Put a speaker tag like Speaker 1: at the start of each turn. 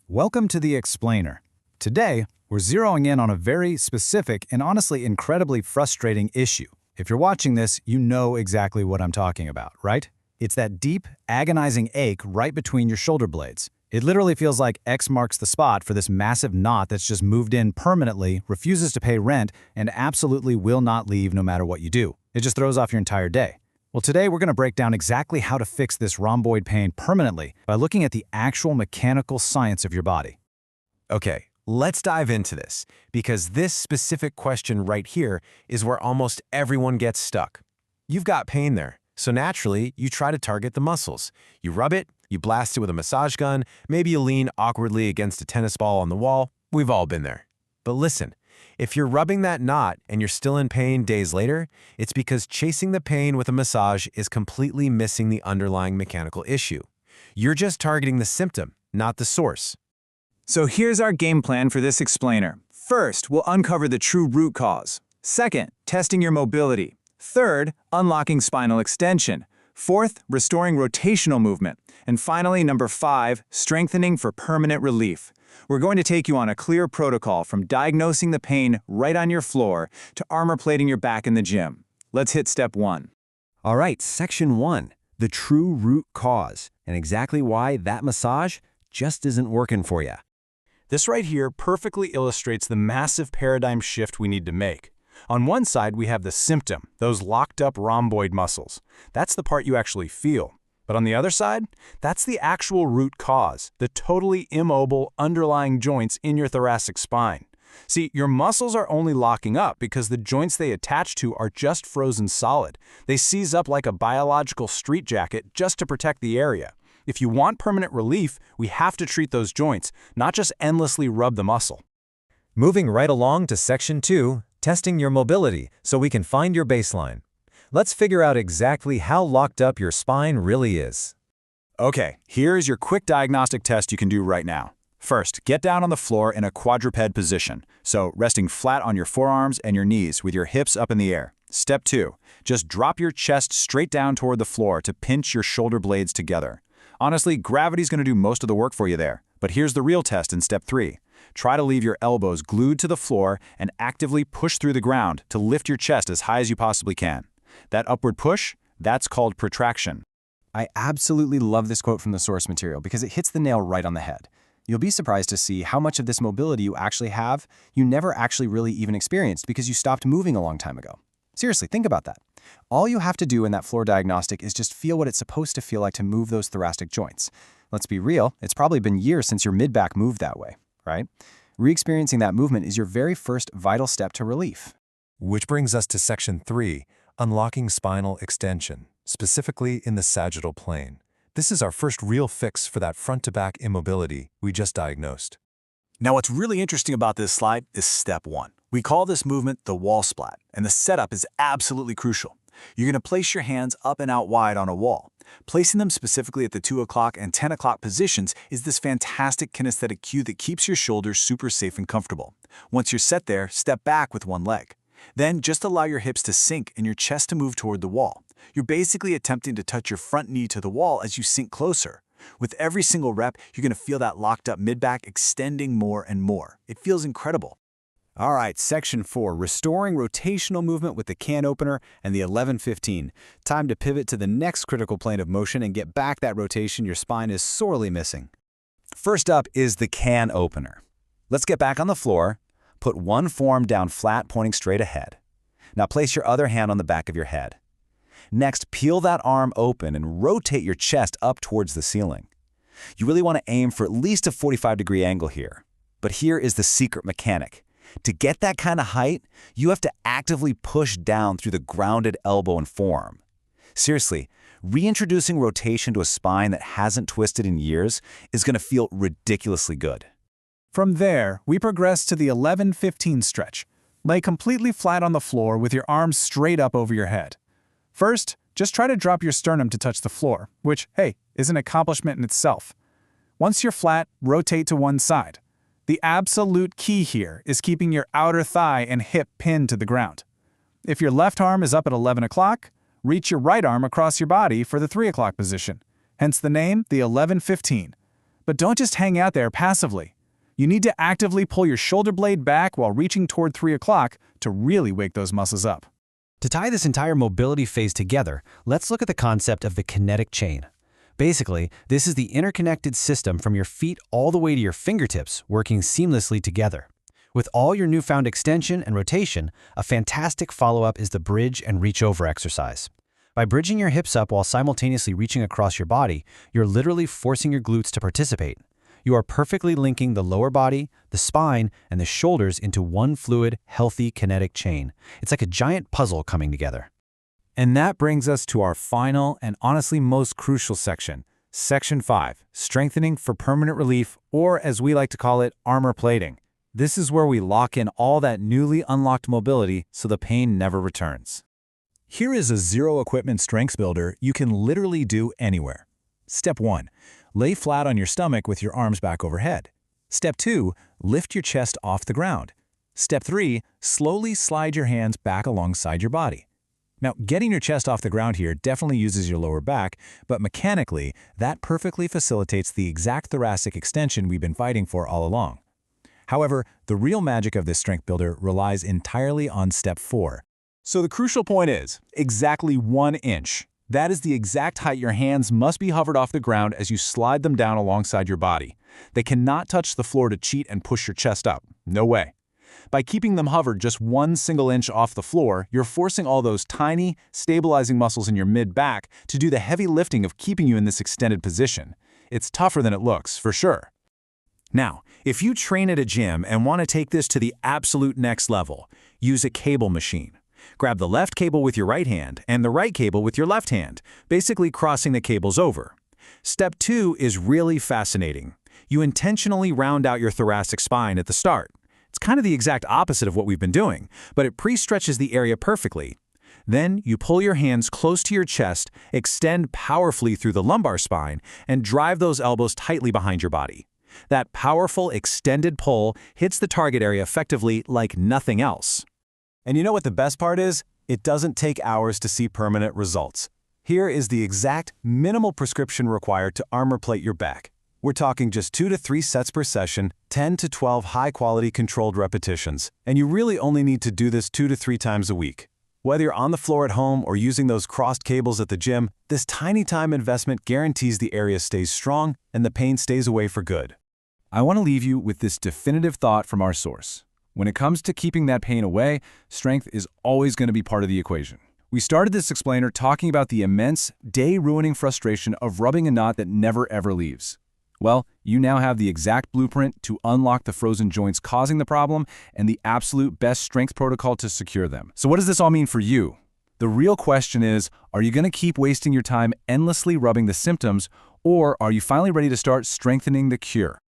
Speaker 1: Welcome to The Explainer. Today, we're zeroing in on a very specific and honestly incredibly frustrating issue. If you're watching this, you know exactly what I'm talking about, right? It's that deep, agonizing ache right between your shoulder blades. It literally feels like X marks the spot for this massive knot that's just moved in permanently, refuses to pay rent, and absolutely will not leave no matter what you do. It just throws off your entire day. Well, today we're going to break down exactly how to fix this rhomboid pain permanently by looking at the actual mechanical science of your body.
Speaker 2: Okay, let's dive into this, because this specific question right here is where almost everyone gets stuck. You've got pain there, so naturally, you try to target the muscles. You rub it, you blast it with a massage gun, maybe you lean awkwardly against a tennis ball on the wall. We've all been there. But listen, if you're rubbing that knot and you're still in pain days later, it's because chasing the pain with a massage is completely missing the underlying mechanical issue. You're just targeting the symptom, not the source.
Speaker 3: So here's our game plan for this explainer. First, we'll uncover the true root cause. Second, testing your mobility. Third, unlocking spinal extension. Fourth, restoring rotational movement. And finally, number 5, strengthening for permanent relief. We're going to take you on a clear protocol from diagnosing the pain right on your floor to armor plating your back in the gym. Let's hit step 1.
Speaker 2: All right, section 1, the true root cause, and exactly why that massage just isn't working for you.
Speaker 1: This right here perfectly illustrates the massive paradigm shift we need to make. On one side, we have the symptom, those locked up rhomboid muscles. That's the part you actually feel. But on the other side, that's the actual root cause, the totally immobile underlying joints in your thoracic spine. See, your muscles are only locking up because the joints they attach to are just frozen solid. They seize up like a biological straitjacket just to protect the area. If you want permanent relief, we have to treat those joints, not just endlessly rub the muscle.
Speaker 2: Moving right along to section 2, testing your mobility so we can find your baseline. Let's figure out exactly how locked up your spine really is.
Speaker 1: Okay, here's your quick diagnostic test you can do right now. First, get down on the floor in a quadruped position, so resting flat on your forearms and your knees with your hips up in the air. Step 2, just drop your chest straight down toward the floor to pinch your shoulder blades together. Honestly, gravity's going to do most of the work for you there. But here's the real test in step 3. Try to leave your elbows glued to the floor and actively push through the ground to lift your chest as high as you possibly can. That upward push, that's called protraction.
Speaker 4: I absolutely love this quote from the source material because it hits the nail right on the head. You'll be surprised to see how much of this mobility you actually have you never actually really even experienced because you stopped moving a long time ago. Seriously, think about that. All you have to do in that floor diagnostic is just feel what it's supposed to feel like to move those thoracic joints. Let's be real, it's probably been years since your mid-back moved that way, right? Re-experiencing that movement is your very first vital step to relief.
Speaker 5: Which brings us to section 3, unlocking spinal extension, specifically in the sagittal plane. This is our first real fix for that front-to-back immobility we just diagnosed.
Speaker 1: Now, what's really interesting about this slide is step 1. We call this movement the wall splat, and the setup is absolutely crucial. You're going to place your hands up and out wide on a wall. Placing them specifically at the 2 o'clock and 10 o'clock positions is this fantastic kinesthetic cue that keeps your shoulders super safe and comfortable. Once you're set there, step back with one leg. Then just allow your hips to sink and your chest to move toward the wall. You're basically attempting to touch your front knee to the wall as you sink closer. With every single rep, you're going to feel that locked up mid-back extending more and more. It feels incredible. All right, section 4, restoring rotational movement with the can opener and the 11-15. Time to pivot to the next critical plane of motion and get back that rotation your spine is sorely missing. First up is the can opener. Let's get back on the floor. Put one forearm down flat, pointing straight ahead. Now place your other hand on the back of your head. Next, peel that arm open and rotate your chest up towards the ceiling. You really want to aim for at least a 45-degree angle here. But here is the secret mechanic. To get that kind of height, you have to actively push down through the grounded elbow and forearm. Seriously, reintroducing rotation to a spine that hasn't twisted in years is going to feel ridiculously good.
Speaker 3: From there, we progress to the 11-15 stretch. Lay completely flat on the floor with your arms straight up over your head. First, just try to drop your sternum to touch the floor, which, hey, is an accomplishment in itself. Once you're flat, rotate to one side. The absolute key here is keeping your outer thigh and hip pinned to the ground. If your left arm is up at 11 o'clock, reach your right arm across your body for the 3 o'clock position, hence the name the 11-15. But don't just hang out there passively. You need to actively pull your shoulder blade back while reaching toward 3 o'clock to really wake those muscles up.
Speaker 2: To tie this entire mobility phase together, let's look at the concept of the kinetic chain. Basically, this is the interconnected system from your feet all the way to your fingertips working seamlessly together. With all your newfound extension and rotation, a fantastic follow-up is the bridge and reach over exercise. By bridging your hips up while simultaneously reaching across your body, you're literally forcing your glutes to participate. You are perfectly linking the lower body, the spine, and the shoulders into one fluid, healthy kinetic chain. It's like a giant puzzle coming together.
Speaker 5: And that brings us to our final and honestly most crucial section, Section 5, Strengthening for Permanent Relief, or as we like to call it, armor plating. This is where we lock in all that newly unlocked mobility so the pain never returns.
Speaker 1: Here is a zero-equipment strength builder you can literally do anywhere. Step 1. Lay flat on your stomach with your arms back overhead. Step 2. Lift your chest off the ground. Step 3. Slowly slide your hands back alongside your body. Now, getting your chest off the ground here definitely uses your lower back, but mechanically, that perfectly facilitates the exact thoracic extension we've been fighting for all along. However, the real magic of this strength builder relies entirely on Step 4. So the crucial point is, exactly 1 inch. That is the exact height your hands must be hovered off the ground as you slide them down alongside your body. They cannot touch the floor to cheat and push your chest up. No way. By keeping them hovered just 1 single inch off the floor, you're forcing all those tiny, stabilizing muscles in your mid-back to do the heavy lifting of keeping you in this extended position. It's tougher than it looks, for sure. Now, if you train at a gym and want to take this to the absolute next level, use a cable machine. Grab the left cable with your right hand and the right cable with your left hand, basically crossing the cables over. Step 2 is really fascinating. You intentionally round out your thoracic spine at the start. It's kind of the exact opposite of what we've been doing, but it pre-stretches the area perfectly. Then you pull your hands close to your chest, extend powerfully through the lumbar spine, and drive those elbows tightly behind your body. That powerful extended pull hits the target area effectively like nothing else. And you know what the best part is? It doesn't take hours to see permanent results. Here is the exact minimal prescription required to armor plate your back. We're talking just 2 to 3 sets per session, 10 to 12 high-quality controlled repetitions, and you really only need to do this 2 to 3 times a week. Whether you're on the floor at home or using those crossed cables at the gym, this tiny time investment guarantees the area stays strong and the pain stays away for good.
Speaker 3: I want to leave you with this definitive thought from our source. When it comes to keeping that pain away, strength is always going to be part of the equation. We started this explainer talking about the immense, day-ruining frustration of rubbing a knot that never ever leaves. Well, you now have the exact blueprint to unlock the frozen joints causing the problem and the absolute best strength protocol to secure them. So what does this all mean for you? The real question is, are you going to keep wasting your time endlessly rubbing the symptoms, or are you finally ready to start strengthening the cure?